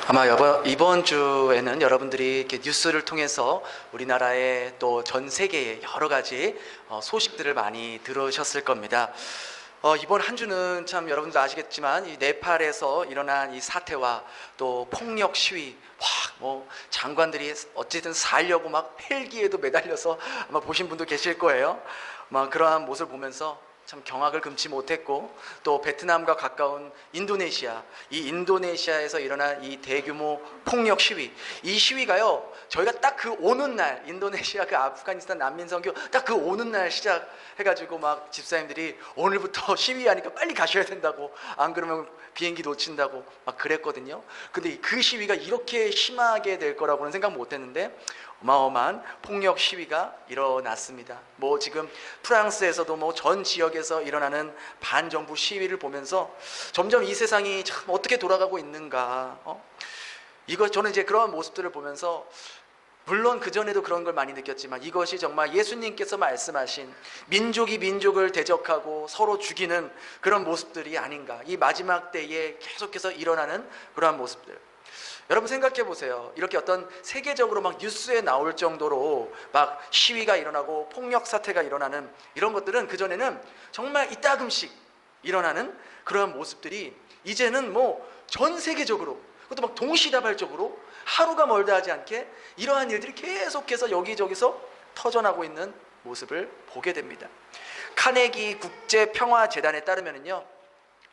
아마 이번 주에는 여러분들이 이렇게 뉴스를 통해서 우리나라의 또 전 세계의 여러 가지 소식들을 많이 들으셨을 겁니다. 이번 한 주는 참 여러분도 아시겠지만 이 네팔에서 일어난 이 사태와 또 폭력 시위, 뭐 장관들이 어쨌든 살려고 막 헬기에도 매달려서 아마 보신 분도 계실 거예요. 막 그러한 모습을 보면서 참 경악을 금치 못했고, 또 베트남과 가까운 인도네시아, 이 인도네시아에서 일어난 이 대규모 폭력 시위, 이 시위가요 저희가 딱 그 오는 날, 인도네시아 그 아프가니스탄 난민 선교 딱 그 오는 날 시작해가지고 막 집사님들이 오늘부터 시위하니까 빨리 가셔야 된다고, 안 그러면 비행기 놓친다고 막 그랬거든요. 근데 그 시위가 이렇게 심하게 될 거라고는 생각 못했는데 어마어마한 폭력 시위가 일어났습니다. 뭐 지금 프랑스에서도 뭐 전 지역에서 일어나는 반정부 시위를 보면서 점점 이 세상이 참 어떻게 돌아가고 있는가, 저는 이제 그런 모습들을 보면서 물론 그전에도 그런 걸 많이 느꼈지만 이것이 정말 예수님께서 말씀하신 민족이 민족을 대적하고 서로 죽이는 그런 모습들이 아닌가, 이 마지막 때에 계속해서 일어나는 그러한 모습들. 여러분 생각해 보세요. 이렇게 어떤 세계적으로 막 뉴스에 나올 정도로 막 시위가 일어나고 폭력 사태가 일어나는 이런 것들은 그전에는 정말 이따금씩 일어나는 그런 모습들이 이제는 뭐 전 세계적으로, 그것도 막 동시다발적으로 하루가 멀다 하지 않게 이러한 일들이 계속해서 여기저기서 터져나고 있는 모습을 보게 됩니다. 카네기 국제평화재단에 따르면요,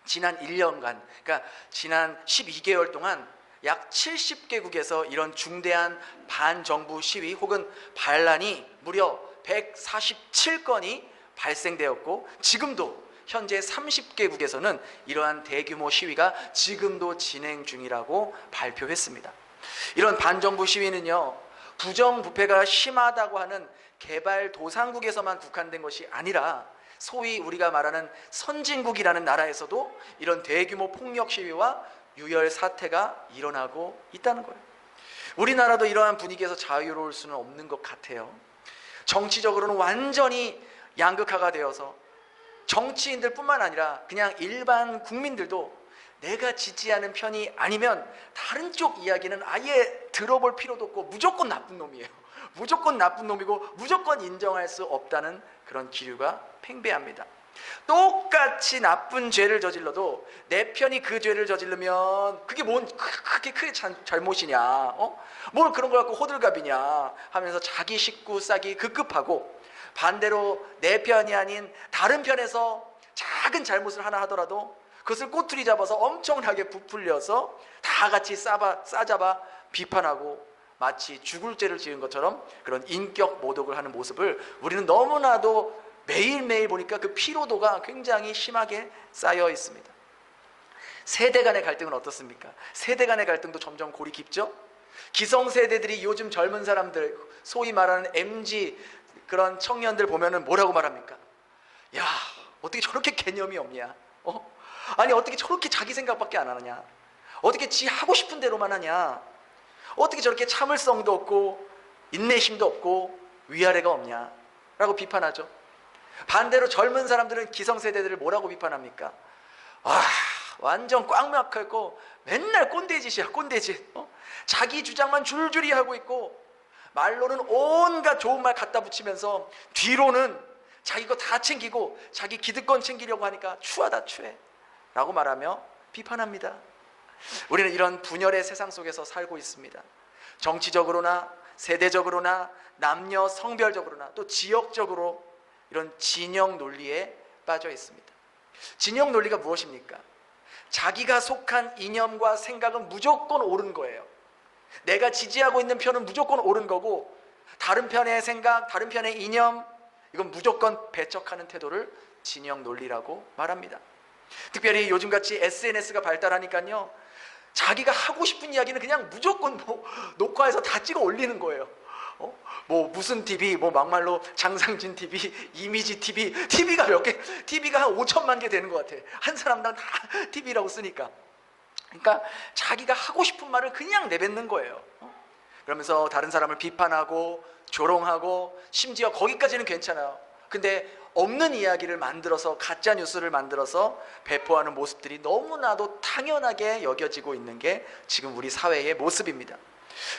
지난 1년간, 그러니까 지난 12개월 동안 약 70개국에서 이런 중대한 반정부 시위 혹은 반란이 무려 147건이 발생되었고, 지금도 현재 30개국에서는 이러한 대규모 시위가 지금도 진행 중이라고 발표했습니다. 이런 반정부 시위는요, 부정부패가 심하다고 하는 개발도상국에서만 국한된 것이 아니라 소위 우리가 말하는 선진국이라는 나라에서도 이런 대규모 폭력 시위와 유혈 사태가 일어나고 있다는 거예요. 우리나라도 이러한 분위기에서 자유로울 수는 없는 것 같아요. 정치적으로는 완전히 양극화가 되어서 정치인들 뿐만 아니라 그냥 일반 국민들도 내가 지지하는 편이 아니면 다른 쪽 이야기는 아예 들어볼 필요도 없고 무조건 나쁜 놈이에요. 무조건 나쁜 놈이고 무조건 인정할 수 없다는 그런 기류가 팽배합니다. 똑같이 나쁜 죄를 저질러도 내 편이 그 죄를 저지르면 그게 뭔 그렇게 크게 잘못이냐, 뭘 그런 걸 갖고 호들갑이냐 하면서 자기 식구 싸기 급급하고, 반대로 내 편이 아닌 다른 편에서 작은 잘못을 하나 하더라도 그것을 꼬투리 잡아서 엄청나게 부풀려서 다 같이 싸잡아 비판하고 마치 죽을 죄를 지은 것처럼 그런 인격 모독을 하는 모습을 우리는 너무나도 매일매일 보니까 그 피로도가 굉장히 심하게 쌓여 있습니다. 세대 간의 갈등은 어떻습니까? 세대 간의 갈등도 점점 골이 깊죠? 기성세대들이 요즘 젊은 사람들, 소위 말하는 MZ 그런 청년들 보면은 뭐라고 말합니까? 야, 어떻게 저렇게 개념이 없냐? 아니 어떻게 저렇게 자기 생각밖에 안 하느냐? 어떻게 지 하고 싶은 대로만 하냐? 어떻게 저렇게 참을성도 없고 인내심도 없고 위아래가 없냐? 라고 비판하죠. 반대로 젊은 사람들은 기성세대들을 뭐라고 비판합니까? 완전 꽉 막혀있고 맨날 꼰대짓이야, 꼰대짓. 자기 주장만 줄줄이 하고 있고 말로는 온갖 좋은 말 갖다 붙이면서 뒤로는 자기 거 다 챙기고 자기 기득권 챙기려고 하니까 추하다, 추해 라고 말하며 비판합니다. 우리는 이런 분열의 세상 속에서 살고 있습니다. 정치적으로나 세대적으로나 남녀 성별적으로나 또 지역적으로 이런 진영 논리에 빠져 있습니다. 진영 논리가 무엇입니까? 자기가 속한 이념과 생각은 무조건 옳은 거예요. 내가 지지하고 있는 편은 무조건 옳은 거고, 다른 편의 생각, 다른 편의 이념, 이건 무조건 배척하는 태도를 진영 논리라고 말합니다. 특별히 요즘같이 SNS가 발달하니까요, 자기가 하고 싶은 이야기는 그냥 무조건 녹화해서 다 찍어 올리는 거예요. 뭐 무슨 TV, 뭐 막말로 장상진 TV, 이미지 TV, TV가 몇 개, TV가 한 5천만 개 되는 것 같아. 한 사람당 다 TV라고 쓰니까. 그러니까 자기가 하고 싶은 말을 그냥 내뱉는 거예요. 그러면서 다른 사람을 비판하고 조롱하고 심지어 거기까지는 괜찮아요. 근데 없는 이야기를 만들어서 가짜 뉴스를 만들어서 배포하는 모습들이 너무나도 당연하게 여겨지고 있는 게 지금 우리 사회의 모습입니다.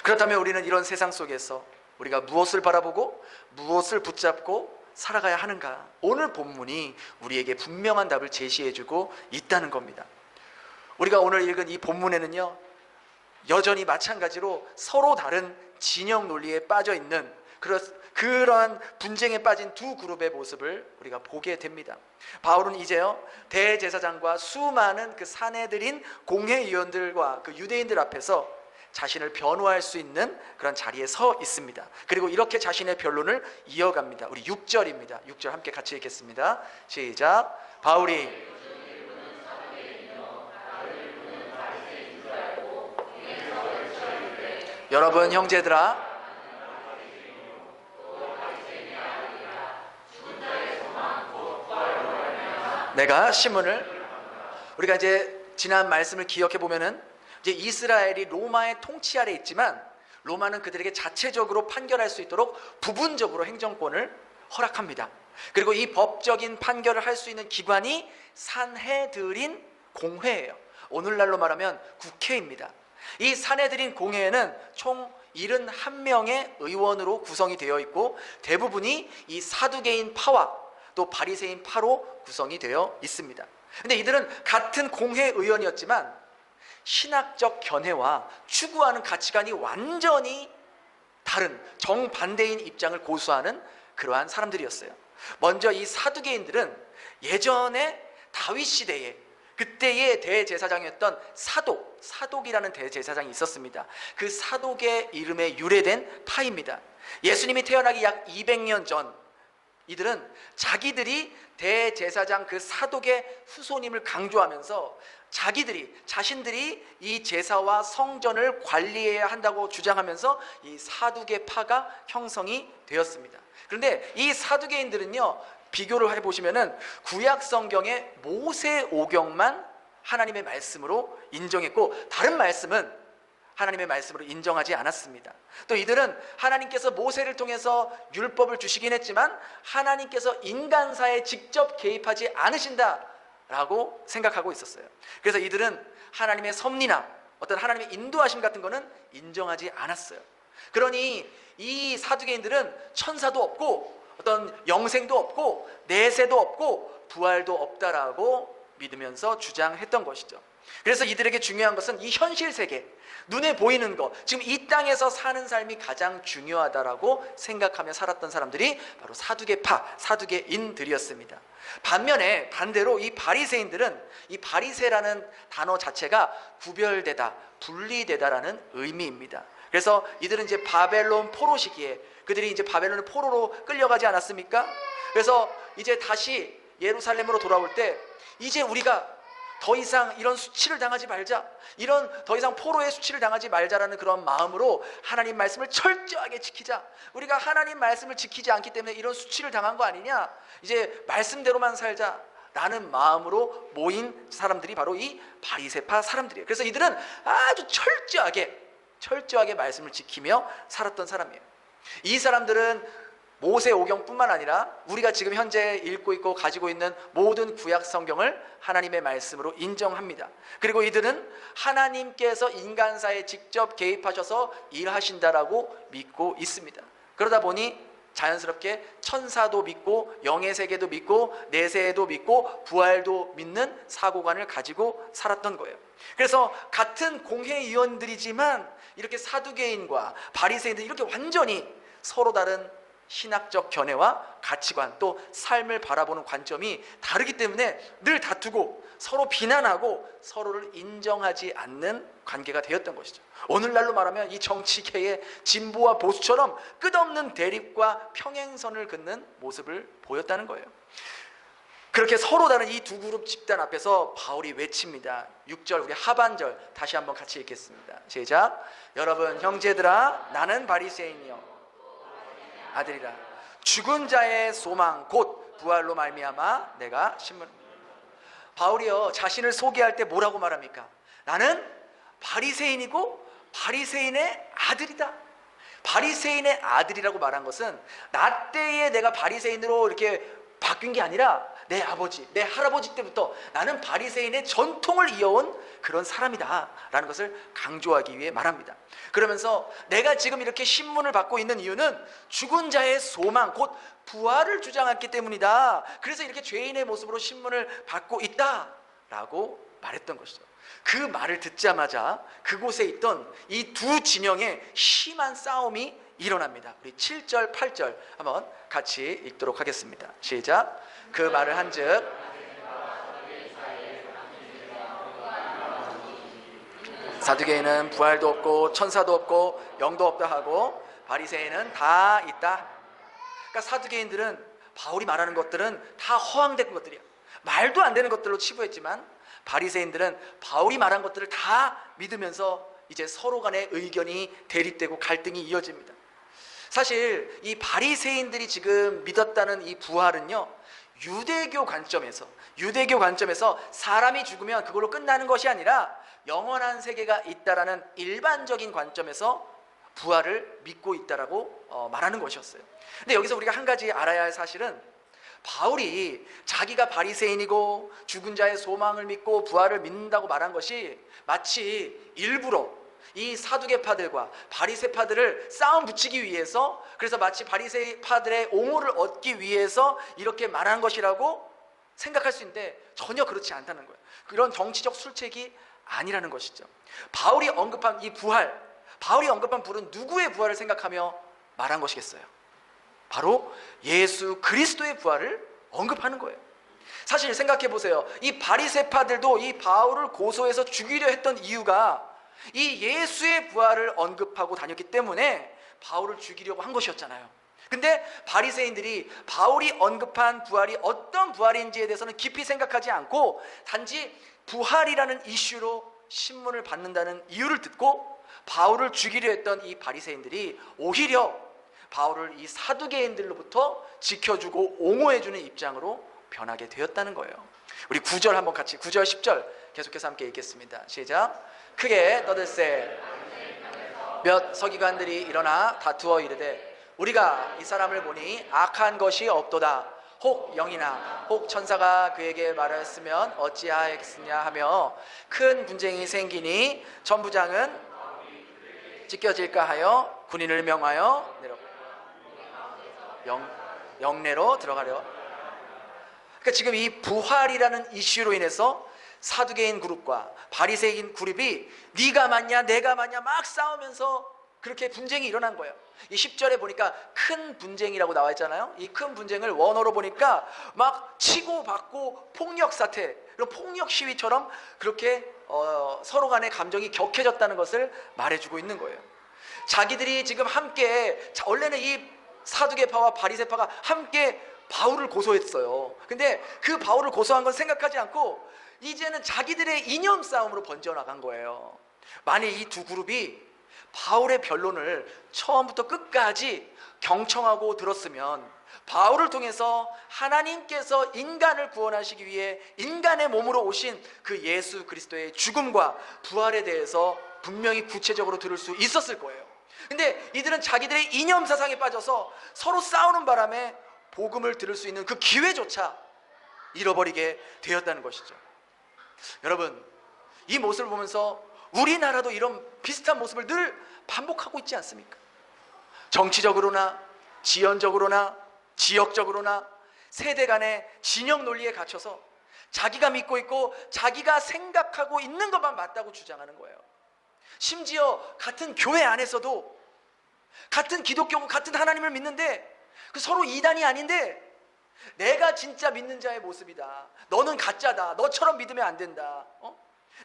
그렇다면 우리는 이런 세상 속에서 우리가 무엇을 바라보고 무엇을 붙잡고 살아가야 하는가? 오늘 본문이 우리에게 분명한 답을 제시해주고 있다는 겁니다. 우리가 오늘 읽은 이 본문에는요, 여전히 마찬가지로 서로 다른 진영 논리에 빠져 있는 그러한 분쟁에 빠진 두 그룹의 모습을 우리가 보게 됩니다. 바울은 이제요, 대제사장과 수많은 그 사내들인 공회의원들과 그 유대인들 앞에서 자신을 변호할 수 있는 그런 자리에 서 있습니다. 그리고 이렇게 자신의 변론을 이어갑니다. 우리 6절입니다. 6절 함께 같이 읽겠습니다. 시작. 바울이 여러분 형제들아, 내가 신문을, 우리가 이제 지난 말씀을 기억해 보면은 이제 이스라엘이 로마의 통치 아래 있지만 로마는 그들에게 자체적으로 판결할 수 있도록 부분적으로 행정권을 허락합니다. 그리고 이 법적인 판결을 할 수 있는 기관이 산헤드린 공회예요. 오늘날로 말하면 국회입니다. 이 산헤드린 공회에는 총 71명의 의원으로 구성이 되어 있고 대부분이 이 사두개인 파와 또 바리새인 파로 구성이 되어 있습니다. 근데 이들은 같은 공회 의원이었지만 신학적 견해와 추구하는 가치관이 완전히 다른 정반대인 입장을 고수하는 그러한 사람들이었어요. 먼저 이 사두개인들은 예전에 다윗 시대에 그때의 대제사장이었던 사독이라는 대제사장이 있었습니다. 그 사독의 이름에 유래된 파입니다. 예수님이 태어나기 약 200년 전 이들은 자기들이 대제사장 그 사독의 후손임을 강조하면서 자신들이 이 제사와 성전을 관리해야 한다고 주장하면서 이 사두개 파가 형성이 되었습니다. 그런데 이 사두개인들은요, 비교를 해보시면은 구약 성경의 모세오경만 하나님의 말씀으로 인정했고 다른 말씀은 하나님의 말씀으로 인정하지 않았습니다. 또 이들은 하나님께서 모세를 통해서 율법을 주시긴 했지만 하나님께서 인간사에 직접 개입하지 않으신다라고 생각하고 있었어요. 그래서 이들은 하나님의 섭리나 어떤 하나님의 인도하심 같은 거는 인정하지 않았어요. 그러니 이 사두개인들은 천사도 없고 어떤 영생도 없고 내세도 없고 부활도 없다라고 믿으면서 주장했던 것이죠. 그래서 이들에게 중요한 것은 이 현실 세계, 눈에 보이는 것, 지금 이 땅에서 사는 삶이 가장 중요하다라고 생각하며 살았던 사람들이 바로 사두개파, 사두개인들이었습니다. 반대로 이 바리새인들은, 이 바리새라는 단어 자체가 구별되다, 분리되다라는 의미입니다. 그래서 이들은 이제 바벨론 포로 시기에 그들이 이제 바벨론 포로로 끌려가지 않았습니까? 그래서 이제 다시 예루살렘으로 돌아올 때 이제 우리가 더 이상 이런 수치를 당하지 말자, 더 이상 포로의 수치를 당하지 말자라는 그런 마음으로 하나님 말씀을 철저하게 지키자, 우리가 하나님 말씀을 지키지 않기 때문에 이런 수치를 당한 거 아니냐, 이제 말씀대로만 살자 라는 마음으로 모인 사람들이 바로 이 바리새파 사람들이에요. 그래서 이들은 아주 철저하게 말씀을 지키며 살았던 사람이에요. 이 사람들은 모세오경뿐만 아니라 우리가 지금 현재 읽고 있고 가지고 있는 모든 구약 성경을 하나님의 말씀으로 인정합니다. 그리고 이들은 하나님께서 인간사에 직접 개입하셔서 일하신다라고 믿고 있습니다. 그러다 보니 자연스럽게 천사도 믿고 영의 세계도 믿고 내세도 믿고 부활도 믿는 사고관을 가지고 살았던 거예요. 그래서 같은 공회의원들이지만 이렇게 사두개인과 바리새인들 이렇게 완전히 서로 다른 신학적 견해와 가치관 또 삶을 바라보는 관점이 다르기 때문에 늘 다투고 서로 비난하고 서로를 인정하지 않는 관계가 되었던 것이죠. 오늘날로 말하면 이 정치계의 진보와 보수처럼 끝없는 대립과 평행선을 긋는 모습을 보였다는 거예요. 그렇게 서로 다른 이 두 그룹 집단 앞에서 바울이 외칩니다. 6절 우리 하반절 다시 한번 같이 읽겠습니다. 시작. 여러분 형제들아, 나는 바리새인이요 아들이라. 죽은 자의 소망 곧 부활로 말미암아 내가 신문. 바울이요, 자신을 소개할 때 뭐라고 말합니까? 나는 바리새인이고 바리새인의 아들이다. 바리새인의 아들이라고 말한 것은 나 때에 내가 바리새인으로 이렇게 바뀐 게 아니라 내 아버지, 내 할아버지 때부터 나는 바리새인의 전통을 이어온 그런 사람이다 라는 것을 강조하기 위해 말합니다. 그러면서 내가 지금 이렇게 신문을 받고 있는 이유는 죽은 자의 소망, 곧 부활을 주장했기 때문이다. 그래서 이렇게 죄인의 모습으로 신문을 받고 있다 라고 말했던 것이죠. 그 말을 듣자마자 그곳에 있던 이 두 진영의 심한 싸움이 일어납니다. 우리 7절, 8절 한번 같이 읽도록 하겠습니다. 시작. 그 말을 한즉 사두개인은 부활도 없고 천사도 없고 영도 없다 하고 바리새인은 다 있다. 그러니까 사두개인들은 바울이 말하는 것들은 다 허황된 것들이야. 말도 안 되는 것들로 치부했지만 바리새인들은 바울이 말한 것들을 다 믿으면서 이제 서로 간의 의견이 대립되고 갈등이 이어집니다. 사실 이 바리새인들이 지금 믿었다는 이 부활은요, 유대교 관점에서 사람이 죽으면 그걸로 끝나는 것이 아니라 영원한 세계가 있다라는 일반적인 관점에서 부활을 믿고 있다라고 말하는 것이었어요. 근데 여기서 우리가 한 가지 알아야 할 사실은 바울이 자기가 바리새인이고 죽은 자의 소망을 믿고 부활을 믿는다고 말한 것이 마치 일부러 이 사두개파들과 바리새파들을 싸움 붙이기 위해서, 그래서 마치 바리새파들의 옹호를 얻기 위해서 이렇게 말한 것이라고 생각할 수 있는데 전혀 그렇지 않다는 거예요. 그런 정치적 술책이 아니라는 것이죠. 바울이 언급한 이 부활, 바울이 언급한 부활은 누구의 부활을 생각하며 말한 것이겠어요? 바로 예수 그리스도의 부활을 언급하는 거예요. 사실 생각해 보세요. 이 바리새파들도 이 바울을 고소해서 죽이려 했던 이유가 이 예수의 부활을 언급하고 다녔기 때문에 바울을 죽이려고 한 것이었잖아요. 근데 바리새인들이 바울이 언급한 부활이 어떤 부활인지에 대해서는 깊이 생각하지 않고 단지 부활이라는 이슈로 신문을 받는다는 이유를 듣고 바울을 죽이려 했던 이 바리새인들이 오히려 바울을 이 사두개인들로부터 지켜주고 옹호해주는 입장으로 변하게 되었다는 거예요. 우리 9절 한번 같이 9절 10절 계속해서 함께 읽겠습니다. 시작. 크게 떠들세 몇 서기관들이 일어나 다투어 이르되 우리가 이 사람을 보니 악한 것이 없도다. 혹 영이나 혹 천사가 그에게 말하였으면 어찌하였겠느냐 하며 큰 분쟁이 생기니 천부장은 찢겨질까 하여 군인을 명하여 영내로 들어가려. 그러니까 지금 이 부활이라는 이슈로 인해서 사두개인 그룹과 바리새인 그룹이 네가 맞냐 내가 맞냐 막 싸우면서 그렇게 분쟁이 일어난 거예요. 이 10절에 보니까 큰 분쟁이라고 나와 있잖아요. 이 큰 분쟁을 원어로 보니까 막 치고받고 폭력 사태, 이런 폭력 시위처럼 그렇게 서로 간의 감정이 격해졌다는 것을 말해주고 있는 거예요. 자기들이 지금 함께, 원래는 이 사두개파와 바리새파가 함께 바울을 고소했어요. 근데 그 바울을 고소한 건 생각하지 않고 이제는 자기들의 이념 싸움으로 번져나간 거예요. 만약 이 두 그룹이 바울의 변론을 처음부터 끝까지 경청하고 들었으면 바울을 통해서 하나님께서 인간을 구원하시기 위해 인간의 몸으로 오신 그 예수 그리스도의 죽음과 부활에 대해서 분명히 구체적으로 들을 수 있었을 거예요. 근데 이들은 자기들의 이념 사상에 빠져서 서로 싸우는 바람에 복음을 들을 수 있는 그 기회조차 잃어버리게 되었다는 것이죠. 여러분, 이 모습을 보면서 우리나라도 이런 비슷한 모습을 늘 반복하고 있지 않습니까? 정치적으로나 지연적으로나 지역적으로나 세대 간의 진영 논리에 갇혀서 자기가 믿고 있고 자기가 생각하고 있는 것만 맞다고 주장하는 거예요. 심지어 같은 교회 안에서도 같은 기독교고 같은 하나님을 믿는데 그 서로 이단이 아닌데 내가 진짜 믿는 자의 모습이다, 너는 가짜다, 너처럼 믿으면 안 된다,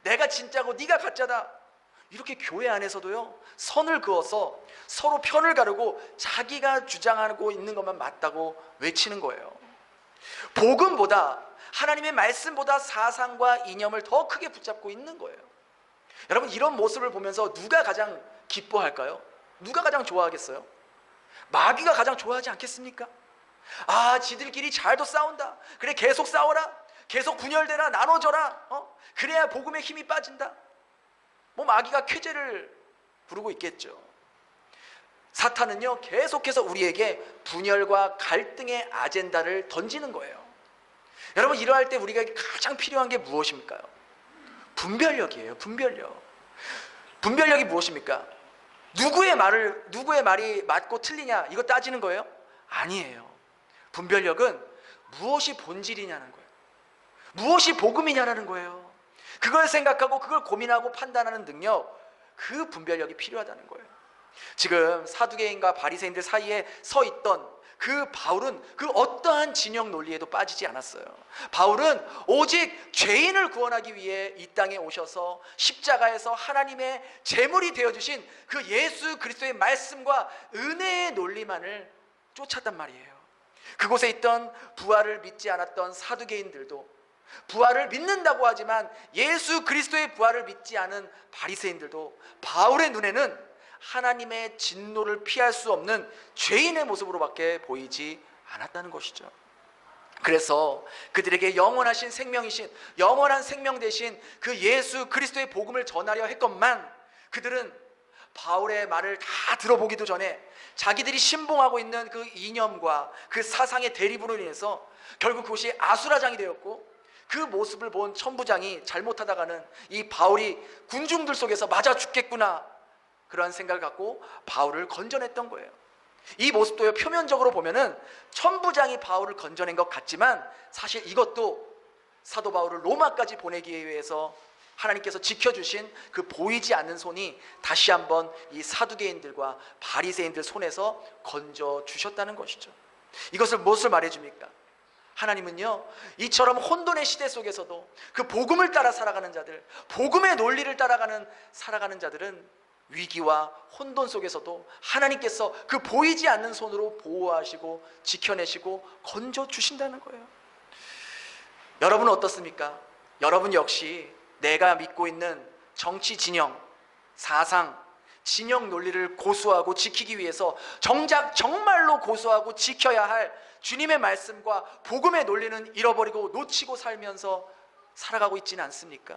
내가 진짜고 네가 가짜다, 이렇게 교회 안에서도요 선을 그어서 서로 편을 가르고 자기가 주장하고 있는 것만 맞다고 외치는 거예요. 복음보다, 하나님의 말씀보다 사상과 이념을 더 크게 붙잡고 있는 거예요. 여러분, 이런 모습을 보면서 누가 가장 기뻐할까요? 누가 가장 좋아하겠어요? 마귀가 가장 좋아하지 않겠습니까? 아, 지들끼리 잘도 싸운다, 그래 계속 싸워라, 계속 분열되라, 나눠져라, 그래야 복음의 힘이 빠진다. 뭐 마귀가 쾌재를 부르고 있겠죠. 사탄은요 계속해서 우리에게 분열과 갈등의 아젠다를 던지는 거예요. 여러분, 이러할 때 우리가 가장 필요한 게 무엇입니까? 분별력이에요. 분별력이 무엇입니까? 누구의 말이 맞고 틀리냐 이거 따지는 거예요? 아니에요. 분별력은 무엇이 본질이냐는 거예요. 무엇이 복음이냐는 거예요. 그걸 생각하고 그걸 고민하고 판단하는 능력, 그 분별력이 필요하다는 거예요. 지금 사두개인과 바리새인들 사이에 서 있던 그 바울은 그 어떠한 진영 논리에도 빠지지 않았어요. 바울은 오직 죄인을 구원하기 위해 이 땅에 오셔서 십자가에서 하나님의 제물이 되어주신 그 예수 그리스도의 말씀과 은혜의 논리만을 쫓았단 말이에요. 그곳에 있던 부활을 믿지 않았던 사두개인들도, 부활을 믿는다고 하지만 예수 그리스도의 부활을 믿지 않은 바리새인들도 바울의 눈에는 하나님의 진노를 피할 수 없는 죄인의 모습으로밖에 보이지 않았다는 것이죠. 그래서 그들에게 영원하신 생명이신, 영원한 생명 대신 그 예수 그리스도의 복음을 전하려 했건만, 그들은 바울의 말을 다 들어보기도 전에 자기들이 신봉하고 있는 그 이념과 그 사상의 대립으로 인해서 결국 그것이 아수라장이 되었고, 그 모습을 본 천부장이 잘못하다가는 이 바울이 군중들 속에서 맞아 죽겠구나, 그러한 생각을 갖고 바울을 건져냈던 거예요. 이 모습도 표면적으로 보면은 천부장이 바울을 건져낸 것 같지만, 사실 이것도 사도 바울을 로마까지 보내기 위해서 하나님께서 지켜주신 그 보이지 않는 손이 다시 한번 이 사두개인들과 바리새인들 손에서 건져주셨다는 것이죠. 이것을 무엇을 말해줍니까? 하나님은요, 이처럼 혼돈의 시대 속에서도 그 복음을 따라 살아가는 자들, 복음의 논리를 살아가는 자들은 위기와 혼돈 속에서도 하나님께서 그 보이지 않는 손으로 보호하시고 지켜내시고 건져주신다는 거예요. 여러분은 어떻습니까? 여러분 역시 내가 믿고 있는 정치 진영, 사상, 진영 논리를 고수하고 지키기 위해서 정작 정말로 고수하고 지켜야 할 주님의 말씀과 복음의 논리는 잃어버리고 놓치고 살면서 살아가고 있지는 않습니까?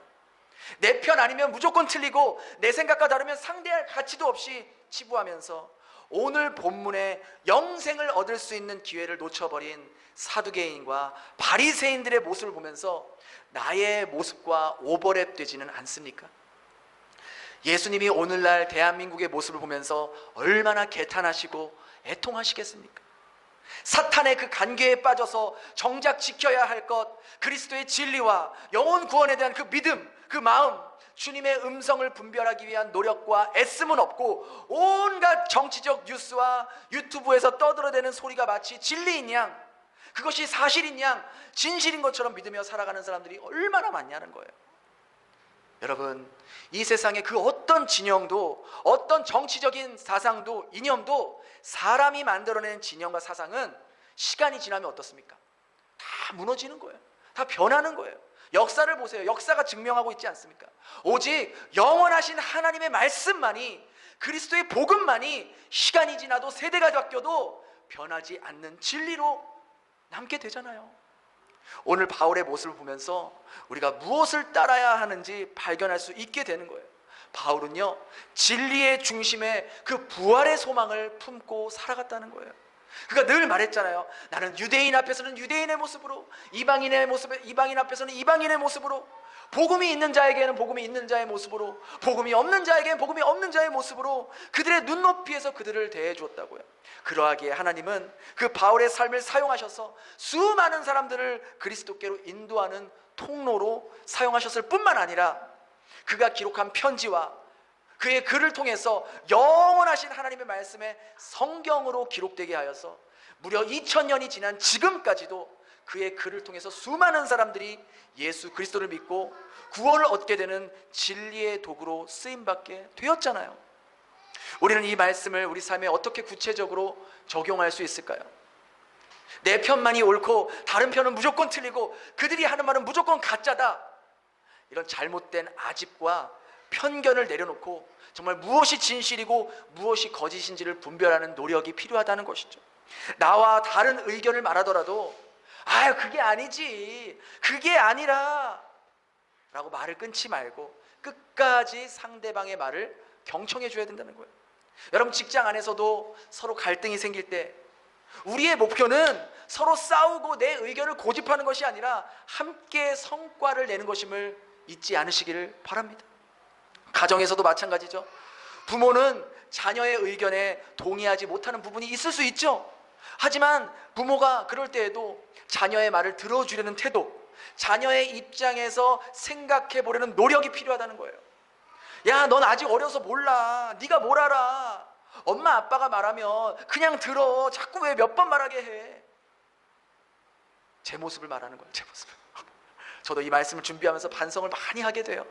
내 편 아니면 무조건 틀리고 내 생각과 다르면 상대할 가치도 없이 치부하면서 오늘 본문의 영생을 얻을 수 있는 기회를 놓쳐버린 사두개인과 바리새인들의 모습을 보면서 나의 모습과 오버랩 되지는 않습니까? 예수님이 오늘날 대한민국의 모습을 보면서 얼마나 개탄하시고 애통하시겠습니까? 사탄의 그 간계에 빠져서 정작 지켜야 할 것, 그리스도의 진리와 영혼 구원에 대한 그 믿음, 그 마음, 주님의 음성을 분별하기 위한 노력과 애씀은 없고 온갖 정치적 뉴스와 유튜브에서 떠들어대는 소리가 마치 진리인 양, 그것이 사실인 양, 진실인 것처럼 믿으며 살아가는 사람들이 얼마나 많냐는 거예요. 여러분, 이 세상의 그 어떤 진영도, 어떤 정치적인 사상도, 이념도 사람이 만들어낸 진영과 사상은 시간이 지나면 어떻습니까? 다 무너지는 거예요. 다 변하는 거예요. 역사를 보세요. 역사가 증명하고 있지 않습니까? 오직 영원하신 하나님의 말씀만이, 그리스도의 복음만이 시간이 지나도 세대가 바뀌어도 변하지 않는 진리로 남게 되잖아요. 오늘 바울의 모습을 보면서 우리가 무엇을 따라야 하는지 발견할 수 있게 되는 거예요. 바울은요, 진리의 중심에 그 부활의 소망을 품고 살아갔다는 거예요. 그러니까 늘 말했잖아요. 나는 유대인 앞에서는 유대인의 모습으로, 이방인 앞에서는 이방인의 모습으로, 복음이 있는 자에게는 복음이 있는 자의 모습으로, 복음이 없는 자에게는 복음이 없는 자의 모습으로 그들의 눈높이에서 그들을 대해 주었다고요. 그러하기에 하나님은 그 바울의 삶을 사용하셔서 수많은 사람들을 그리스도께로 인도하는 통로로 사용하셨을 뿐만 아니라, 그가 기록한 편지와 그의 글을 통해서 영원하신 하나님의 말씀에 성경으로 기록되게 하여서 무려 2000년이 지난 지금까지도 그의 글을 통해서 수많은 사람들이 예수 그리스도를 믿고 구원을 얻게 되는 진리의 도구로 쓰임받게 되었잖아요. 우리는 이 말씀을 우리 삶에 어떻게 구체적으로 적용할 수 있을까요? 내 편만이 옳고 다른 편은 무조건 틀리고 그들이 하는 말은 무조건 가짜다, 이런 잘못된 아집과 편견을 내려놓고 정말 무엇이 진실이고 무엇이 거짓인지를 분별하는 노력이 필요하다는 것이죠. 나와 다른 의견을 말하더라도 그게 아니지, 그게 아니라 라고 말을 끊지 말고 끝까지 상대방의 말을 경청해 줘야 된다는 거예요. 여러분 직장 안에서도 서로 갈등이 생길 때 우리의 목표는 서로 싸우고 내 의견을 고집하는 것이 아니라 함께 성과를 내는 것임을 잊지 않으시기를 바랍니다. 가정에서도 마찬가지죠. 부모는 자녀의 의견에 동의하지 못하는 부분이 있을 수 있죠. 하지만 부모가 그럴 때에도 자녀의 말을 들어주려는 태도, 자녀의 입장에서 생각해 보려는 노력이 필요하다는 거예요. 야, 넌 아직 어려서 몰라. 네가 뭘 알아. 엄마 아빠가 말하면 그냥 들어. 자꾸 왜 몇 번 말하게 해. 제 모습을 말하는 거예요. 제 모습을. 저도 이 말씀을 준비하면서 반성을 많이 하게 돼요.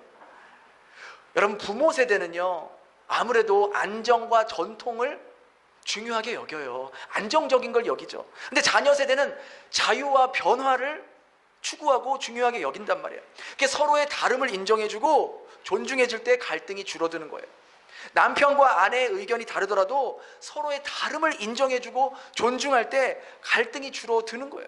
여러분, 부모 세대는요, 아무래도 안정과 전통을 중요하게 여겨요. 안정적인 걸 여기죠. 근데 자녀 세대는 자유와 변화를 추구하고 중요하게 여긴단 말이에요. 그게 서로의 다름을 인정해주고 존중해줄 때 갈등이 줄어드는 거예요. 남편과 아내의 의견이 다르더라도 서로의 다름을 인정해주고 존중할 때 갈등이 줄어드는 거예요.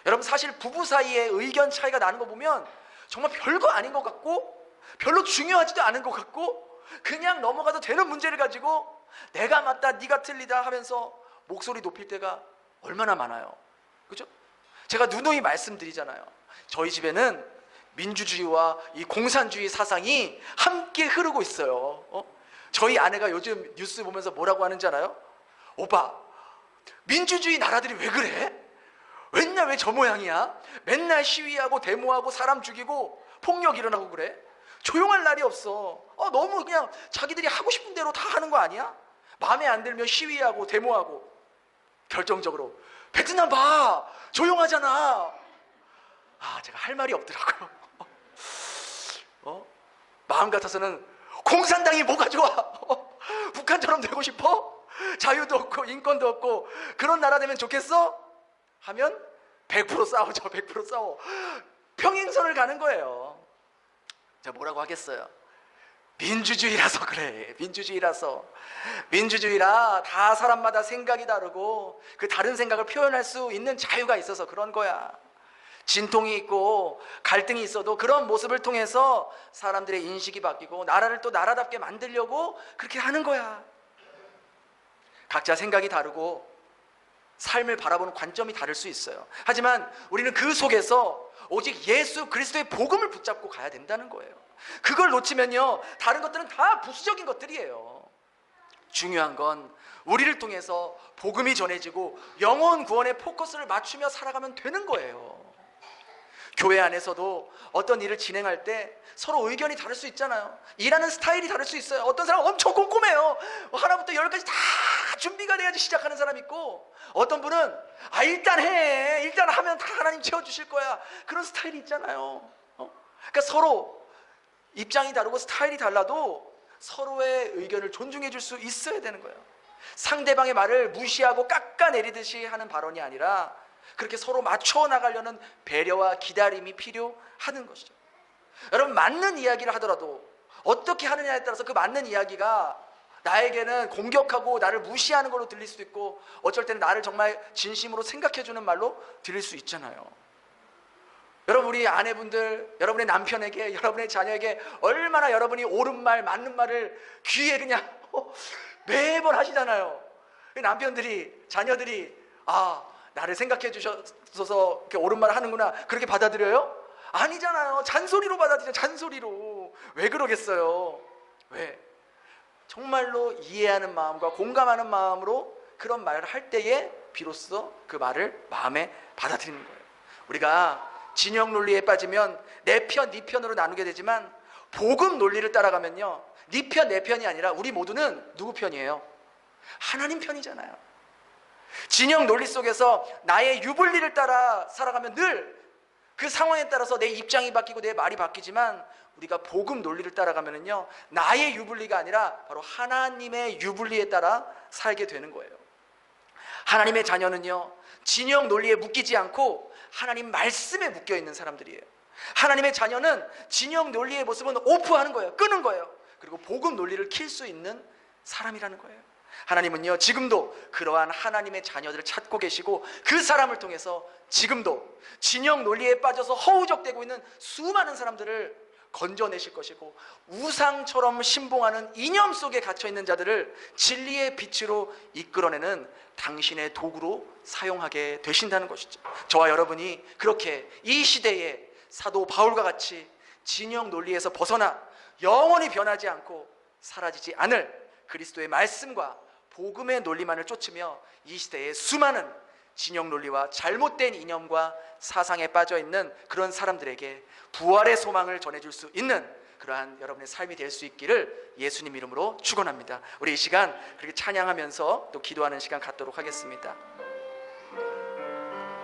여러분, 사실 부부 사이에 의견 차이가 나는 거 보면 정말 별거 아닌 것 같고 별로 중요하지도 않은 것 같고 그냥 넘어가도 되는 문제를 가지고 내가 맞다 네가 틀리다 하면서 목소리 높일 때가 얼마나 많아요. 그죠? 제가 누누이 말씀드리잖아요. 저희 집에는 민주주의와 이 공산주의 사상이 함께 흐르고 있어요. 저희 아내가 요즘 뉴스 보면서 뭐라고 하는지 알아요? 오빠, 민주주의 나라들이 왜 그래? 맨날 왜 저 모양이야? 맨날 시위하고 데모하고 사람 죽이고 폭력 일어나고 그래? 조용할 날이 없어. 너무 그냥 자기들이 하고 싶은 대로 다 하는 거 아니야? 마음에 안 들면 시위하고 데모하고. 결정적으로 베트남 봐, 조용하잖아. 제가 할 말이 없더라고요. 마음 같아서는 공산당이 뭐가 좋아? 북한처럼 되고 싶어? 자유도 없고 인권도 없고 그런 나라 되면 좋겠어? 하면 100% 싸우죠. 100% 싸워. 평행선을 가는 거예요. 제가 뭐라고 하겠어요? 민주주의라서 그래. 민주주의라 다 사람마다 생각이 다르고 그 다른 생각을 표현할 수 있는 자유가 있어서 그런 거야. 진통이 있고 갈등이 있어도 그런 모습을 통해서 사람들의 인식이 바뀌고 나라를 또 나라답게 만들려고 그렇게 하는 거야. 각자 생각이 다르고 삶을 바라보는 관점이 다를 수 있어요. 하지만 우리는 그 속에서 오직 예수 그리스도의 복음을 붙잡고 가야 된다는 거예요. 그걸 놓치면요, 다른 것들은 다 부수적인 것들이에요. 중요한 건 우리를 통해서 복음이 전해지고 영혼 구원에 포커스를 맞추며 살아가면 되는 거예요. 교회 안에서도 어떤 일을 진행할 때 서로 의견이 다를 수 있잖아요. 일하는 스타일이 다를 수 있어요. 어떤 사람은 엄청 꼼꼼해요. 하나부터 열까지 다 준비가 돼야지 시작하는 사람 있고, 어떤 분은 일단 해, 일단 하면 다 하나님 채워주실 거야, 그런 스타일이 있잖아요. 그러니까 서로 입장이 다르고 스타일이 달라도 서로의 의견을 존중해 줄 수 있어야 되는 거예요. 상대방의 말을 무시하고 깎아내리듯이 하는 발언이 아니라 그렇게 서로 맞춰 나가려는 배려와 기다림이 필요하는 것이죠. 여러분, 맞는 이야기를 하더라도 어떻게 하느냐에 따라서 그 맞는 이야기가 나에게는 공격하고 나를 무시하는 걸로 들릴 수도 있고, 어쩔 때는 나를 정말 진심으로 생각해주는 말로 들릴 수 있잖아요. 여러분, 우리 아내분들, 여러분의 남편에게, 여러분의 자녀에게 얼마나 여러분이 옳은 말, 맞는 말을 귀에 그냥 매번 하시잖아요. 남편들이, 자녀들이 나를 생각해 주셔서 이렇게 옳은 말을 하는구나, 그렇게 받아들여요? 아니잖아요. 잔소리로 받아들여요. 잔소리로. 왜 그러겠어요? 왜? 정말로 이해하는 마음과 공감하는 마음으로 그런 말을 할 때에 비로소 그 말을 마음에 받아들이는 거예요. 우리가 진영 논리에 빠지면 내 편, 네 편으로 나누게 되지만, 복음 논리를 따라가면요, 네 편, 내 편이 아니라 우리 모두는 누구 편이에요? 하나님 편이잖아요. 진영 논리 속에서 나의 유불리를 따라 살아가면 늘 그 상황에 따라서 내 입장이 바뀌고 내 말이 바뀌지만, 우리가 복음 논리를 따라가면은요, 나의 유불리가 아니라 바로 하나님의 유불리에 따라 살게 되는 거예요. 하나님의 자녀는요, 진영 논리에 묶이지 않고 하나님 말씀에 묶여 있는 사람들이에요. 하나님의 자녀는 진영 논리의 모습은 오프하는 거예요. 끄는 거예요. 그리고 복음 논리를 킬 수 있는 사람이라는 거예요. 하나님은요, 지금도 그러한 하나님의 자녀들을 찾고 계시고, 그 사람을 통해서 지금도 진영 논리에 빠져서 허우적대고 있는 수많은 사람들을 건져내실 것이고, 우상처럼 신봉하는 이념 속에 갇혀있는 자들을 진리의 빛으로 이끌어내는 당신의 도구로 사용하게 되신다는 것이죠. 저와 여러분이 그렇게 이 시대에 사도 바울과 같이 진영 논리에서 벗어나 영원히 변하지 않고 사라지지 않을 그리스도의 말씀과 복음의 논리만을 쫓으며 이 시대의 수많은 진영 논리와 잘못된 이념과 사상에 빠져있는 그런 사람들에게 부활의 소망을 전해줄 수 있는 그러한 여러분의 삶이 될 수 있기를 예수님 이름으로 축원합니다. 우리 이 시간 그렇게 찬양하면서 또 기도하는 시간 갖도록 하겠습니다.